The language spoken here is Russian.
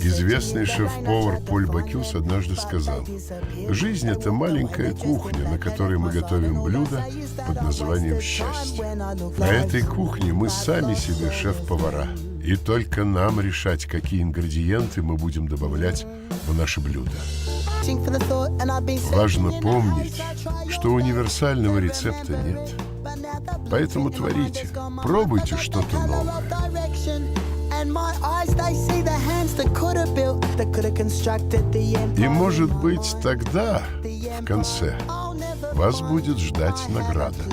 Известный шеф-повар Поль Бокюс однажды сказал: «Жизнь — это маленькая кухня, на которой мы готовим блюда под названием «счастье». На этой кухне мы сами себе шеф-повара, и только нам решать, какие ингредиенты мы будем добавлять в наши блюда». Важно помнить, что универсального рецепта нет. Поэтому творите, пробуйте что-то новое. И, может быть, тогда, в конце, вас будет ждать награда.